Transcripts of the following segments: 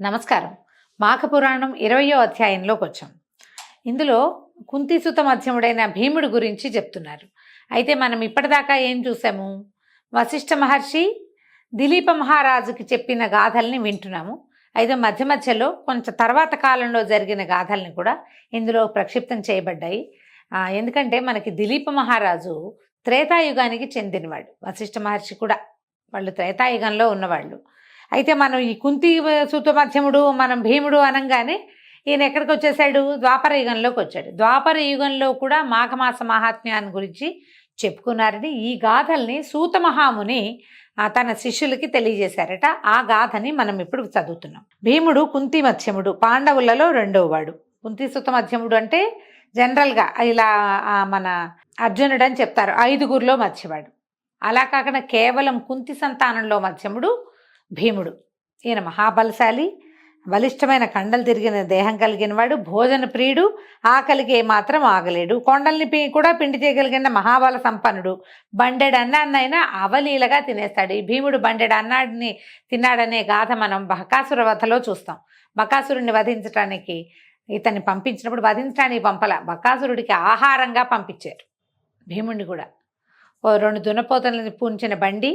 నమస్కారం. మాఘపురాణం 20వ అధ్యాయంలోకి వచ్చాం. ఇందులో కుంతిసుత మధ్యముడైన భీముడు గురించి చెప్తున్నారు. అయితే మనం ఇప్పటిదాకా ఏం చూసాము? వశిష్ఠ మహర్షి దిలీప మహారాజుకి చెప్పిన గాథల్ని వింటున్నాము. అయితే మధ్య మధ్యలో కొంచెం తర్వాత కాలంలో జరిగిన గాథల్ని కూడా ఇందులో ప్రక్షిప్తం చేయబడ్డాయి. ఎందుకంటే మనకి దిలీప మహారాజు త్రేతాయుగానికి చెందినవాడు, వశిష్ఠ మహర్షి కూడా వాళ్ళు త్రేతాయుగంలో ఉన్నవాళ్ళు. అయితే మనం ఈ కుంతి సూత మధ్యముడు మనం భీముడు అనగానే ఈయన ఎక్కడికి వచ్చేసాడు? ద్వాపర యుగంలోకి వచ్చాడు. ద్వాపర యుగంలో కూడా మాఘమాస మహాత్మ్యాన్ని గురించి చెప్పుకున్నారని ఈ గాథల్ని సూత మహాముని తన శిష్యులకి తెలియజేశారట. ఆ గాథని మనం ఇప్పుడు చదువుతున్నాం. భీముడు కుంతి మధ్యముడు, పాండవులలో రెండవ వాడు. కుంతి సూత మధ్యముడు అంటే జనరల్గా ఇలా మన అర్జునుడు అని చెప్తారు, 5గురిలో మధ్యవాడు. అలా కాకుండా కేవలం కుంతి సంతానంలో మధ్యముడు భీముడు. ఈయన మహాబలశాలి, బలిష్టమైన కండలు తిరిగిన దేహం కలిగిన వాడు, భోజన ప్రియుడు, ఆకలికి మాత్రం ఆగలేడు, కొండల్ని కూడా పిండి చేయగలిగిన మహాబల సంపన్నుడు, బండెడు అన్నాన్నైనా అవలీలగా తినేస్తాడు. ఈ భీముడు బండెడు అన్నాడిని తిన్నాడనే గాథ మనం బకాసుర వధలో చూస్తాం. బకాసురుడిని వధించడానికి ఇతన్ని పంపించినప్పుడు వధించడానికి పంపల, బకాసురుడికి ఆహారంగా పంపించారు భీముడిని కూడా. ఓ 2 దున్నపోతలని పూంచిన బండి,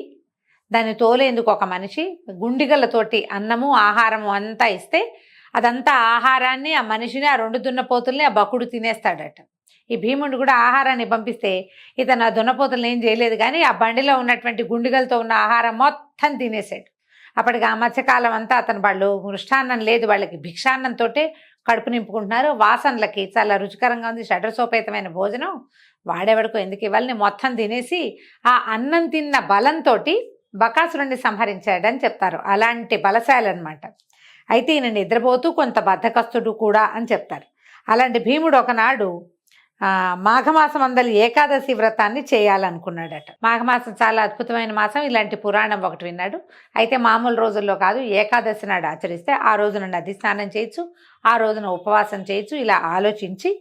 దాన్ని తోలేందుకు ఒక మనిషి, గుండిగలతోటి అన్నము ఆహారము అంతా ఇస్తే అదంతా ఆహారాన్ని ఆ మనిషిని, ఆ 2 దున్నపోతుల్ని ఆ బకుడు తినేస్తాడట. ఈ భీముడు కూడా ఆహారాన్ని పంపిస్తే ఇతను ఆ దున్నపోతులను ఏం చేయలేదు, కానీ ఆ బండిలో ఉన్నటువంటి గుండిగలతో ఉన్న ఆహారం మొత్తం తినేసాడు. అప్పటికి ఆ మధ్యకాలం అంతా వాళ్ళు మృష్టాన్నం లేదు, వాళ్ళకి భిక్షాన్నంతో కడుపు నింపుకుంటున్నారు. వాసనలకి చాలా రుచికరంగా ఉంది, షడ్రసోపేతమైన భోజనం, వాడేవాడికో ఎందుకు ఇవ్వాలని మొత్తం తినేసి ఆ అన్నం తిన్న బలంతో బకాసురుణ్ణి సంహరించాడని చెప్తారు. అలాంటి బలశాలి అనమాట. అయితే ఈయన నిద్రపోతూ కొంత బద్ధకస్తుడు కూడా అని చెప్తారు. అలాంటి భీముడు ఒకనాడు మాఘమాసం అందలి ఏకాదశి వ్రతాన్ని చేయాలనుకున్నాడట. మాఘమాసం చాలా అద్భుతమైన మాసం, ఇలాంటి పురాణం ఒకటి విన్నాడు. అయితే మామూలు రోజుల్లో కాదు, ఏకాదశి నాడు ఆచరిస్తే ఆ రోజున నది స్నానం చేయొచ్చు, ఆ రోజున ఉపవాసం చేయొచ్చు. ఇలా ఆలోచించి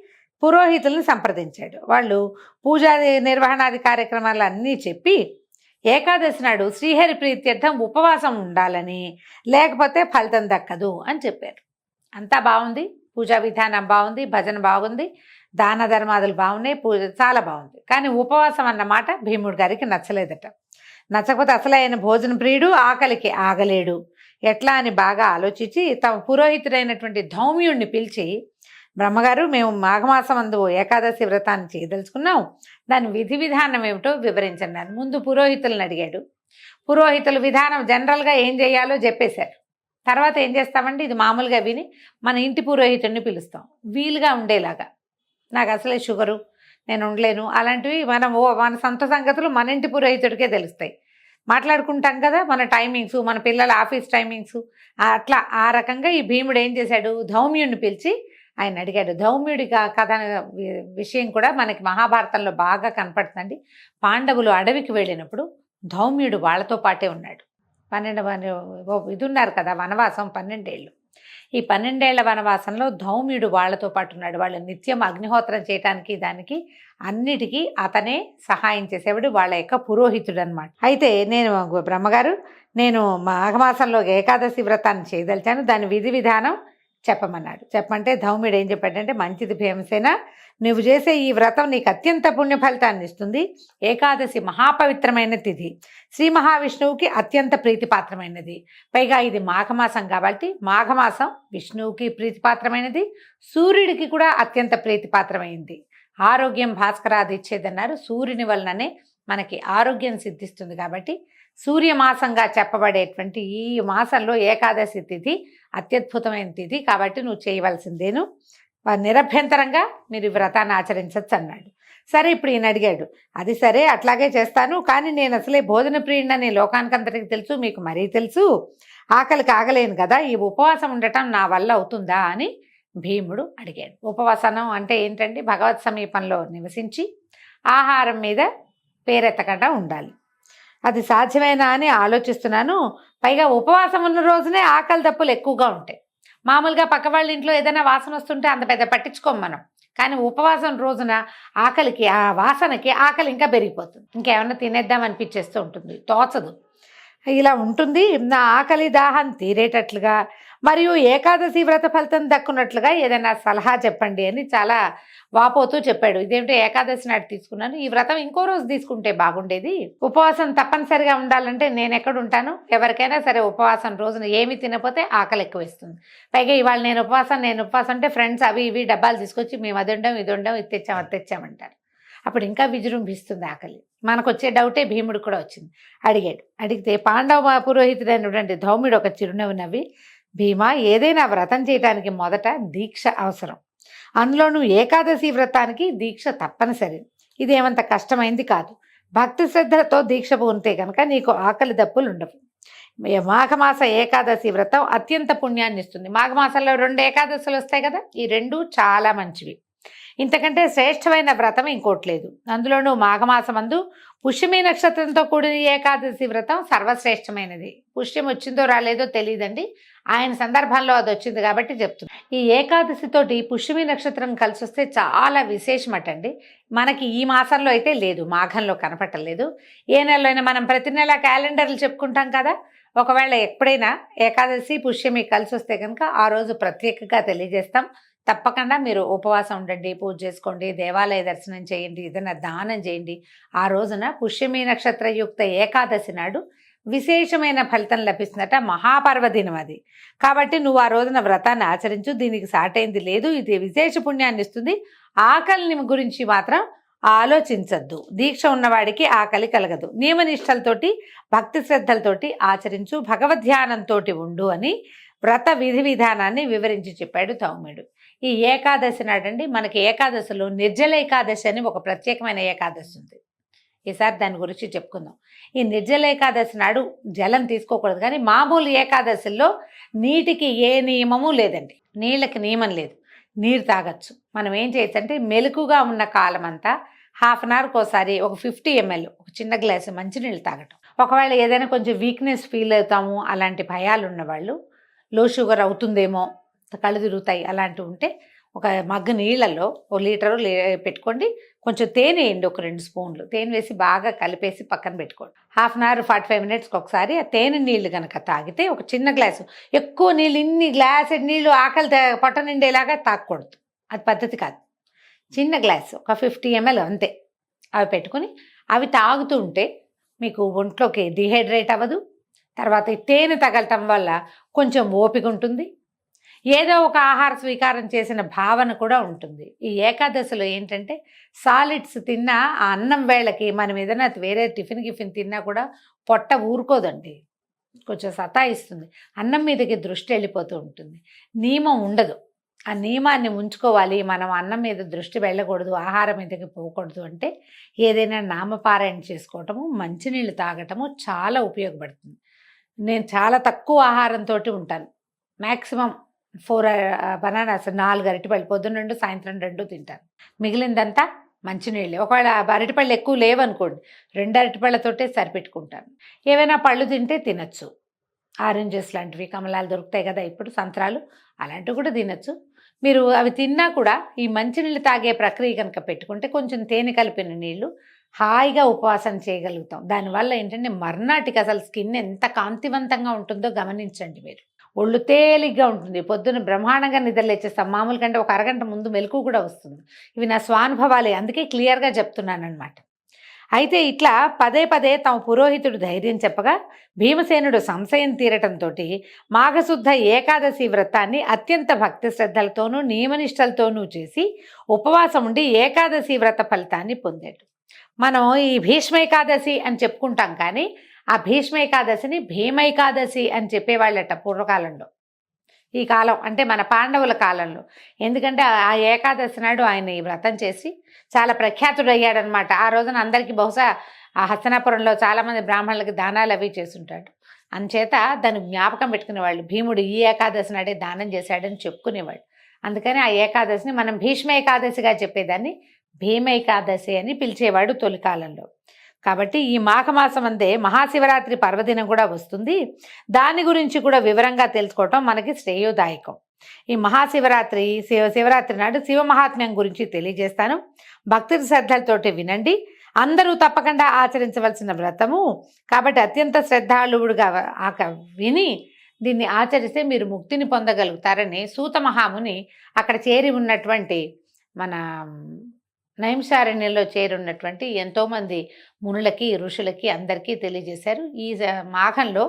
పురోహితుల్ని సంప్రదించాడు. వాళ్ళు పూజాది నిర్వహణాది కార్యక్రమాలు అన్నీ చెప్పి ఏకాదశి నాడు శ్రీహరి ప్రీత్యర్థం ఉపవాసం ఉండాలని, లేకపోతే ఫలితం దక్కదు అని చెప్పారు. అంతా బాగుంది, పూజా విధానం బాగుంది, భజన బాగుంది, దాన ధర్మాదులు బాగున్నాయి, పూజ చాలా బాగుంది. కానీ ఉపవాసం అన్నమాట భీముడి గారికి నచ్చలేదట. నచ్చకపోతే అసలు ఆయన భోజన ప్రియుడు, ఆకలికి ఆగలేడు, ఎట్లా అని బాగా ఆలోచించి తమ పురోహితుడైనటువంటి ధౌమ్యుడిని పిలిచి, బ్రహ్మగారు, మేము మాఘమాసం అందు ఏకాదశి వ్రతాన్ని చేయదలుచుకున్నాం, దాని విధి విధానం ఏమిటో వివరించండి అని ముందు పురోహితులను అడిగాడు. పురోహితుల విధానం జనరల్గా ఏం చేయాలో చెప్పేశారు. తర్వాత ఏం చేస్తామండి, ఇది మామూలుగా విని మన ఇంటి పురోహితుడిని పిలుస్తాం, వీలుగా ఉండేలాగా. నాకు అసలే షుగరు, నేను ఉండలేను, అలాంటివి మన సొంత సంగతులు మన ఇంటి పురోహితుడికే తెలుస్తాయి. మాట్లాడుకుంటాం కదా మన టైమింగ్స్, మన పిల్లల ఆఫీస్ టైమింగ్స్, అట్లా ఆ రకంగా ఈ భీముడు ఏం చేశాడు, ధౌమ్యుడిని పిలిచి ఆయన అడిగాడు. ధౌమ్యుడి కథ విషయం కూడా మనకి మహాభారతంలో బాగా కనపడుతుంది. పాండవులు అడవికి వెళ్ళినప్పుడు ధౌమ్యుడు వాళ్ళతో పాటే ఉన్నాడు. 12 ఇది ఉన్నారు కదా వనవాసం, 12 ఏళ్ళు. ఈ 12 ఏళ్ల వనవాసంలో ధౌమ్యుడు వాళ్ళతో పాటు ఉన్నాడు. వాళ్ళు నిత్యం అగ్నిహోత్రం చేయటానికి దానికి అన్నిటికీ అతనే సహాయం చేసేవాడు, వాళ్ళ యొక్క పురోహితుడు అనమాట. అయితే నేను బ్రహ్మగారు, నేను మాఘమాసంలో ఏకాదశి వ్రతాన్ని చేయదలిచాను, దాని విధి విధానం చెప్పమన్నాడు. చెప్పమంటే ధౌమ్యుడు ఏం చెప్పాడంటే, మంచిది భీమసేన, నువ్వు చేసే ఈ వ్రతం నీకు అత్యంత పుణ్య ఫలితాన్ని ఇస్తుంది. ఏకాదశి మహాపవిత్రమైన తిథి, శ్రీ మహావిష్ణువుకి అత్యంత ప్రీతిపాత్రమైనది. పైగా ఇది మాఘమాసం కాబట్టి మాఘమాసం విష్ణువుకి ప్రీతిపాత్రమైనది, సూర్యుడికి కూడా అత్యంత ప్రీతిపాత్రమైంది. ఆరోగ్యం భాస్కరాది ఇచ్చేదన్నారు. సూర్యుని వలననే మనకి ఆరోగ్యం సిద్ధిస్తుంది. కాబట్టి సూర్యమాసంగా చెప్పబడేటువంటి ఈ మాసంలో ఏకాదశి తిథి అత్యద్భుతమైన తిథి, కాబట్టి నువ్వు చేయవలసిందేను, నిరభ్యంతరంగా మీరు వ్రతాన్ని ఆచరించవచ్చు అన్నాడు. సరే, ఇప్పుడు ఈయన అడిగాడు, అది సరే అట్లాగే చేస్తాను, కానీ నేను అసలే భోజన ప్రియుడిని లోకానికంతటికి తెలుసు, మీకు మరీ తెలుసు, ఆకలికి ఆగలేను కదా, ఈ ఉపవాసం ఉండటం నా వల్ల అవుతుందా అని భీముడు అడిగాడు. ఉపవాసనం అంటే ఏంటంటే భగవత్ సమీపంలో నివసించి ఆహారం మీద పేరెత్తకుండా ఉండాలి. అది సాధ్యమేనా అని ఆలోచిస్తున్నాను. పైగా ఉపవాసం ఉన్న రోజునే ఆకలి దప్పులు ఎక్కువగా ఉంటాయి. మామూలుగా పక్క వాళ్ళ ఇంట్లో ఏదైనా వాసన వస్తుంటే అంత పెద్ద పట్టించుకోం మనం, కానీ ఉపవాసం రోజున ఆకలికి, ఆ వాసనకి ఆకలి ఇంకా పెరిగిపోతుంది, ఇంకేమన్నా తినేద్దాం అనిపించేస్తూ ఉంటుంది, తోచదు. ఇలా ఉంటుంది. నా ఆకలి దాహం తీరేటట్లుగా మరియు ఏకాదశి వ్రత ఫలితం దక్కున్నట్లుగా ఏదైనా సలహా చెప్పండి అని చాలా వాపోతూ చెప్పాడు. ఇదేమిటో ఏకాదశి నాటి తీసుకున్నాను, ఈ వ్రతం ఇంకో రోజు తీసుకుంటే బాగుండేది. ఉపవాసం తప్పనిసరిగా ఉండాలంటే నేను ఎక్కడ ఉంటాను? ఎవరికైనా సరే ఉపవాసం రోజున ఏమి తినపోతే ఆకలి ఎక్కువ వేస్తుంది. పైగా ఇవాళ నేను ఉపవాసం అంటే ఫ్రెండ్స్ అవి ఇవి డబ్బాలు తీసుకొచ్చి మేము అది ఉండం ఇది ఉండం ఇది తెచ్చాం అది తెచ్చామంటారు. అప్పుడు ఇంకా విజృంభిస్తుంది ఆకలి. మనకు వచ్చే డౌటే భీముడు కూడా వచ్చింది. అడిగితే పాండవ పురోహితుడైనటువంటి ధౌమ్యుడు ఒక చిరునవ్వు నవ్వి, భీమా, ఏదైనా వ్రతం చేయడానికి మొదట దీక్ష అవసరం, అందులోనూ ఏకాదశి వ్రతానికి దీక్ష తప్పనిసరి. ఇదేమంత కష్టమైంది కాదు. భక్తి శ్రద్ధలతో దీక్ష పూనితే కనుక నీకు ఆకలి దప్పులు ఉండవు. మాఘమాస ఏకాదశి వ్రతం అత్యంత పుణ్యాన్ని ఇస్తుంది. మాఘమాసంలో 2 ఏకాదశులు వస్తాయి కదా, ఈ 2 చాలా మంచివి. ఇంతకంటే శ్రేష్టమైన వ్రతం ఇంకోటి లేదు. అందులోనూ మాఘమాసమందు పుష్యమి నక్షత్రంతో కూడిన ఏకాదశి వ్రతం సర్వశ్రేష్టమైనది. పుష్యం వచ్చిందో రాలేదో తెలియదండి, ఆయన సందర్భంలో అది వచ్చింది కాబట్టి చెప్తుంది. ఈ ఏకాదశితోటి పుష్యమి నక్షత్రం కలిసి వస్తే చాలా విశేషమటండి. మనకి ఈ మాసంలో అయితే లేదు, మాఘంలో కనపట్టలేదు. ఏ నెలలో అయినా మనం ప్రతి నెల క్యాలెండర్లు చెప్పుకుంటాం కదా, ఒకవేళ ఎప్పుడైనా ఏకాదశి పుష్యమి కలిసి వస్తే కనుక ఆ రోజు ప్రత్యేకంగా తెలియజేస్తాం. తప్పకుండా మీరు ఉపవాసం ఉండండి, పూజ చేసుకోండి, దేవాలయ దర్శనం చేయండి, ఏదైనా దానం చేయండి. ఆ రోజున పుష్యమి నక్షత్రయుక్త ఏకాదశి నాడు విశేషమైన ఫలితం లభిస్తుందట. మహాపర్వదినం అది. కాబట్టి నువ్వు ఆ రోజున వ్రతాన్ని ఆచరించు, దీనికి సాటైంది లేదు. ఇది విశేష పుణ్యాన్ని ఇస్తుంది. ఆకలిని గురించి మాత్రం ఆలోచించద్దు. దీక్ష ఉన్నవాడికి ఆకలి కలగదు. నియమనిష్టలతోటి భక్తి శ్రద్ధలతోటి ఆచరించు, భగవద్ధ్యానంతో ఉండు అని వ్రత విధి విధానాన్ని వివరించి చెప్పాడు ధౌమ్యుడు. ఈ ఏకాదశి నాడండి మనకి ఏకాదశిలో నిర్జల ఏకాదశి అని ఒక ప్రత్యేకమైన ఏకాదశి ఉంది. ఈసారి దాని గురించి చెప్పుకుందాం. ఈ నిర్జల ఏకాదశి నాడు జలం తీసుకోకూడదు, కానీ మామూలు ఏకాదశిలో నీటికి ఏ నియమము లేదండి. నీళ్ళకి నియమం లేదు, నీరు తాగొచ్చు. మనం ఏం చేయొచ్చు అంటే మెలకుగా ఉన్న కాలం అంతా హాఫ్ అన్ అవర్కి ఒకసారి ఒక 50 ml ఒక చిన్న గ్లాసు మంచినీళ్ళు తాగటం. ఒకవేళ ఏదైనా కొంచెం వీక్నెస్ ఫీల్ అవుతాము, అలాంటి భయాలు ఉన్నవాళ్ళు, లో షుగర్ అవుతుందేమో, కళ్ళు తిరుగుతాయి అలాంటివి ఉంటే ఒక మగ్గు నీళ్ళల్లో 1 లీటరు పెట్టుకోండి. కొంచెం తేనె వేయండి, ఒక 2 స్పూన్లు తేనె వేసి బాగా కలిపేసి పక్కన పెట్టుకోండి. హాఫ్ అన్ అవర్ 45 minutesకి ఒకసారి ఆ తేనె నీళ్ళు కనుక తాగితే, ఒక చిన్న గ్లాసు, ఎక్కువ నీళ్ళు, ఇన్ని గ్లాసు నీళ్ళు ఆకలి పొట్ట నిండేలాగా తాగకూడదు, అది పద్ధతి కాదు. చిన్న గ్లాసు ఒక 50 ml అంతే. అవి పెట్టుకుని అవి తాగుతూ ఉంటే మీకు ఒంట్లోకి డిహైడ్రేట్ అవ్వదు. తర్వాత ఈ తేనె తగలటం వల్ల కొంచెం ఓపిక ఉంటుంది, ఏదో ఒక ఆహార స్వీకారం చేసిన భావన కూడా ఉంటుంది. ఈ ఏకాదశిలో ఏంటంటే సాలిడ్స్ తిన్నా ఆ అన్నం వేళకి మనం ఏదైనా వేరే టిఫిన్ తిన్నా కూడా పొట్ట ఊరుకోదండి, కొంచెం సతాయిస్తుంది. అన్నం మీదకి దృష్టి వెళ్ళిపోతూ ఉంటుంది, నియమం ఉండదు. ఆ నియమాన్ని ఉంచుకోవాలి. మనం అన్నం మీద దృష్టి వెళ్ళకూడదు, ఆహారం మీదకి పోకూడదు అంటే ఏదైనా నామపారాయణ చేసుకోవటము, మంచినీళ్ళు తాగటము చాలా ఉపయోగపడుతుంది. నేను చాలా తక్కువ ఆహారంతో ఉంటాను. మ్యాక్సిమం 4 బనానాస్, 4 అరటిపళ్ళు, పొద్దున్న 2 సాయంత్రం 2 తింటాను. మిగిలిందంతా మంచినీళ్ళే. ఒకవేళ అరటిపళ్ళు ఎక్కువ లేవనుకోండి, 2 అరటిపళ్ళతోటే సరిపెట్టుకుంటాను. ఏవైనా పళ్ళు తింటే తినచ్చు, ఆరెంజెస్ లాంటివి, కమలాలు దొరుకుతాయి కదా ఇప్పుడు, సంత్రాలు అలాంటివి కూడా తినచ్చు. మీరు అవి తిన్నా కూడా ఈ మంచినీళ్ళు తాగే ప్రక్రియ కనుక పెట్టుకుంటే కొంచెం తేనె కలిపిన నీళ్ళు హాయిగా ఉపవాసం చేయగలుగుతాం. దానివల్ల ఏంటంటే మర్నాటికి అసలు స్కిన్ ఎంత కాంతివంతంగా ఉంటుందో గమనించండి మీరు. ఒళ్ళు తేలిగ్గా ఉంటుంది, పొద్దున్న బ్రహ్మాండంగా నిద్రలేచేస్తాం. మామూలు కంటే ఒక అరగంట ముందు మెలకు కూడా వస్తుంది. ఇవి నా స్వానుభవాలే, అందుకే క్లియర్గా చెప్తున్నాను అనమాట. అయితే ఇట్లా పదే పదే తమ పురోహితుడు ధైర్యం చెప్పగా భీమసేనుడు సంశయం తీరటంతో మాఘశుద్ధ ఏకాదశి వ్రతాన్ని అత్యంత భక్తి శ్రద్ధలతోనూ నియమనిష్టలతోనూ చేసి ఉపవాసం ఉండి ఏకాదశి వ్రత ఫలితాన్ని పొందాడు. మనం ఈ భీష్మైకాదశి అని చెప్పుకుంటాం, కానీ ఆ భీష్మైకాదశిని భీమైకాదశి అని చెప్పేవాళ్ళట పూర్వకాలంలో. ఈ కాలం అంటే మన పాండవుల కాలంలో. ఎందుకంటే ఆ ఏకాదశి నాడు ఆయన ఈ వ్రతం చేసి చాలా ప్రఖ్యాతుడయ్యాడనమాట. ఆ రోజున అందరికీ బహుశా ఆ హస్తనాపురంలో చాలామంది బ్రాహ్మణులకి దానాలు అవి చేస్తుంటాడు. అందుచేత దాన్ని జ్ఞాపకం పెట్టుకునేవాళ్ళు, భీముడు ఈ ఏకాదశి నాడే దానం చేశాడని చెప్పుకునేవాళ్ళు. అందుకని ఆ ఏకాదశిని మనం భీష్మ ఏకాదశిగా చెప్పేదాన్ని భీమైకాదశి అని పిలిచేవాడు తొలి కాలంలో. కాబట్టి ఈ మాఘమాసం అందే మహాశివరాత్రి పర్వదినం కూడా వస్తుంది. దాని గురించి కూడా వివరంగా తెలుసుకోవటం మనకి శ్రేయోదాయకం. ఈ మహాశివరాత్రి శివరాత్రి నాడు శివ మహాత్మ్యం గురించి తెలియజేస్తాను. భక్తి శ్రద్ధలతోటి వినండి. అందరూ తప్పకుండా ఆచరించవలసిన వ్రతము కాబట్టి అత్యంత శ్రద్ధాళువుడుగా విని దీన్ని ఆచరిస్తే మీరు ముక్తిని పొందగలుగుతారని సూత మహాముని అక్కడ చేరి ఉన్నటువంటి మన నైమిషారణ్యంలో చేరి ఉన్నటువంటి ఎంతోమంది మునులకి ఋషులకి అందరికీ తెలియజేశారు. ఈ మాఘంలో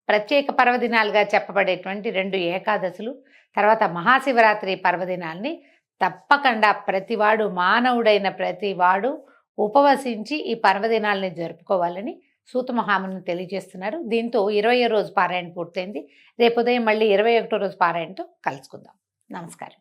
ప్రత్యేక పర్వదినాలుగా చెప్పబడేటువంటి 2 ఏకాదశులు, తర్వాత మహాశివరాత్రి పర్వదినాల్ని తప్పకుండా ప్రతివాడు, మానవుడైన ప్రతివాడు ఉపవసించి ఈ పర్వదినాల్ని జరుపుకోవాలని సూత మహాముని తెలియజేస్తున్నారు. దీంతో 20వ రోజు పారాయణ పూర్తయింది. రేపు ఉదయం మళ్ళీ 21వ రోజు పారాయణతో కలుసుకుందాం. నమస్కారం.